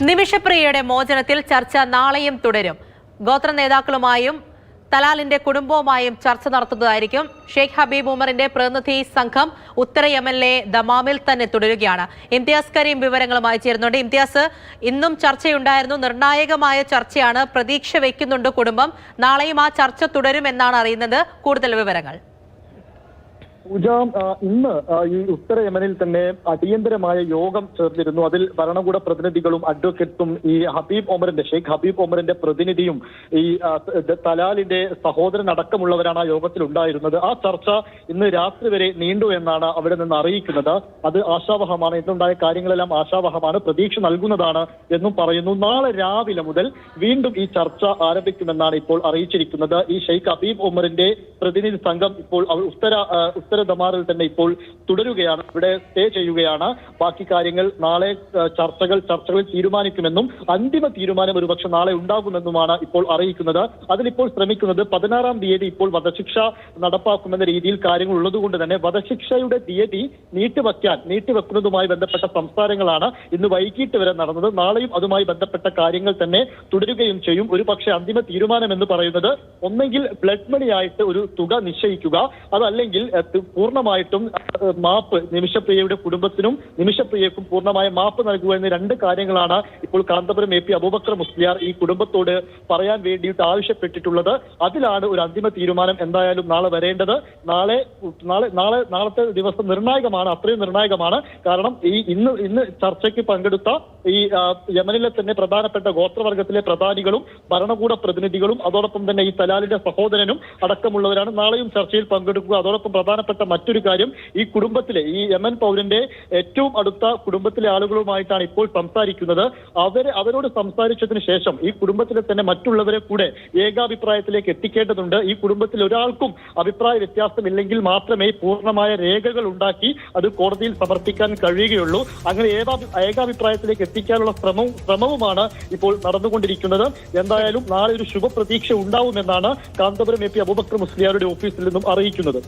നിമിഷപ്രിയയുടെ മോചനത്തിൽ ചർച്ച നാളെയും തുടരും. ഗോത്ര നേതാക്കളുമായും തലാലിന്റെ കുടുംബവുമായും ചർച്ച നടത്തുന്നതായിരിക്കും. ഷെയ്ഖ് ഹബീബ് ഉമറിന്റെ പ്രതിനിധി സംഘം ഉത്തര യമനിലെ ദമാമിൽ തന്നെ തുടരുകയാണ്. ഇംതിയാസ് കരീം വിവരങ്ങളുമായി ചേരുന്നുണ്ട്. ഇംതിയാസ്, ഇന്നും ചർച്ചയുണ്ടായിരുന്നു, നിർണായകമായ ചർച്ചയാണ്. പ്രതീക്ഷ വയ്ക്കുന്നുണ്ട് കുടുംബം. നാളെയും ആ ചർച്ച തുടരുമെന്നാണ് അറിയുന്നത്. കൂടുതൽ വിവരങ്ങൾ. ഇന്ന് ഈ ഉത്തര യമനിൽ തന്നെ അടിയന്തരമായ യോഗം ചേർന്നിരുന്നു. അതിൽ ഭരണകൂട പ്രതിനിധികളും അഡ്വക്കേറ്റ്സും ഈ ഷെയ്ഖ് ഹബീബ് ഒമറിന്റെ പ്രതിനിധിയും ഈ തലാലിന്റെ സഹോദരൻ അടക്കമുള്ളവരാണ് ആ യോഗത്തിൽ ഉണ്ടായിരുന്നത്. ആ ചർച്ച ഇന്ന് രാത്രി വരെ നീണ്ടു എന്നാണ് അവിടെ നിന്ന് അറിയിക്കുന്നത്. അത് ആശാവഹമാണ്. ഇന്നുണ്ടായ കാര്യങ്ങളെല്ലാം ആശാവഹമാണ്, പ്രതീക്ഷ നൽകുന്നതാണ് എന്നും പറയുന്നു. നാളെ രാവിലെ മുതൽ വീണ്ടും ഈ ചർച്ച ആരംഭിക്കുമെന്നാണ് ഇപ്പോൾ അറിയിച്ചിരിക്കുന്നത്. ഈ ഷെയ്ഖ് ഹബീബ് ഒമറിന്റെ പ്രതിനിധി സംഘം ഇപ്പോൾ ഉത്തര ദമാറിൽ തന്നെ ഇപ്പോൾ തുടരുകയാണ്, ഇവിടെ സ്റ്റേ ചെയ്യുകയാണ്. ബാക്കി കാര്യങ്ങൾ നാളെ ചർച്ചകളിൽ തീരുമാനിക്കുമെന്നും അന്തിമ തീരുമാനം ഒരുപക്ഷെ നാളെ ഉണ്ടാകുമെന്നുമാണ് ഇപ്പോൾ അറിയിക്കുന്നത്. അതിലിപ്പോൾ ശ്രമിക്കുന്നത് 16-ാം തീയതി ഇപ്പോൾ വധശിക്ഷ നടപ്പാക്കുമെന്ന രീതിയിൽ കാര്യങ്ങൾ ഉള്ളതുകൊണ്ട് തന്നെ വധശിക്ഷയുടെ തീയതി നീട്ടിവെക്കുന്നതുമായി ബന്ധപ്പെട്ട സംസാരങ്ങളാണ് ഇന്ന് വൈകിട്ട് വരെ നടന്നത്. നാളെയും അതുമായി ബന്ധപ്പെട്ട കാര്യങ്ങൾ തന്നെ തുടരുകയും ചെയ്യും. ഒരുപക്ഷെ അന്തിമ തീരുമാനം എന്ന് പറയുന്നത് ഒന്നെങ്കിൽ ബ്ലഡ് മണി ആയിട്ട് ഒരു തുക നിശ്ചയിക്കുക, അതല്ലെങ്കിൽ പൂർണ്ണമായിട്ടും മാപ്പ് നിമിഷപ്രിയയുടെ കുടുംബത്തിനും നിമിഷപ്രിയക്കും പൂർണ്ണമായ മാപ്പ് നൽകുക എന്ന രണ്ട് കാര്യങ്ങളാണ് ഇപ്പോൾ കാന്തപുരം AP അബൂബക്കർ മുസ്ലിയാർ ഈ കുടുംബത്തോട് പറയാൻ വേണ്ടിയിട്ട് ആവശ്യപ്പെട്ടിട്ടുള്ളത്. അതിലാണ് ഒരു അന്തിമ തീരുമാനം എന്തായാലും നാളെ വരേണ്ടത്. നാളത്തെ ദിവസം നിർണായകമാണ്, അത്രയും നിർണായകമാണ്. കാരണം ഇന്ന് ചർച്ചയ്ക്ക് പങ്കെടുത്ത ഈ യമനിലെ തന്നെ പ്രധാനപ്പെട്ട ഗോത്രവർഗത്തിലെ പ്രധാനികളും ഭരണകൂട പ്രതിനിധികളും അതോടൊപ്പം തന്നെ ഈ തലാലിന്റെ സഹോദരനും അടക്കമുള്ളവരാണ് നാളെയും ചർച്ചയിൽ പങ്കെടുക്കുക. അതോടൊപ്പം പ്രധാനപ്പെട്ട മറ്റൊരു കാര്യം, ഈ കുടുംബത്തിലെ ഈ യമൻ പൗരന്റെ ഏറ്റവും അടുത്ത കുടുംബത്തിലെ ആളുകളുമായിട്ടാണ് ഇപ്പോൾ സംസാരിക്കുന്നത്. അവരോട് സംസാരിച്ചതിന് ശേഷം ഈ കുടുംബത്തിലെ തന്നെ മറ്റുള്ളവരെ കൂടെ ഏകാഭിപ്രായത്തിലേക്ക് എത്തിക്കേണ്ടതുണ്ട്. ഈ കുടുംബത്തിൽ ഒരാൾക്കും അഭിപ്രായ വ്യത്യാസമില്ലെങ്കിൽ മാത്രമേ പൂർണ്ണമായ രേഖകൾ ഉണ്ടാക്കി അത് കോടതിയിൽ സമർപ്പിക്കാൻ കഴിയുകയുള്ളൂ. അങ്ങനെ ഏകാഭിപ്രായത്തിലേക്ക് എത്തിക്കാനുള്ള ശ്രമവുമാണ് ഇപ്പോൾ നടന്നുകൊണ്ടിരിക്കുന്നത്. എന്തായാലും നാളെ ഒരു ശുഭപ്രതീക്ഷ ഉണ്ടാവുമെന്നാണ് കാന്തപുരം AP അബൂബക്കർ മുസ്ലിയാരുടെ ഓഫീസിൽ നിന്നും അറിയിക്കുന്നത്.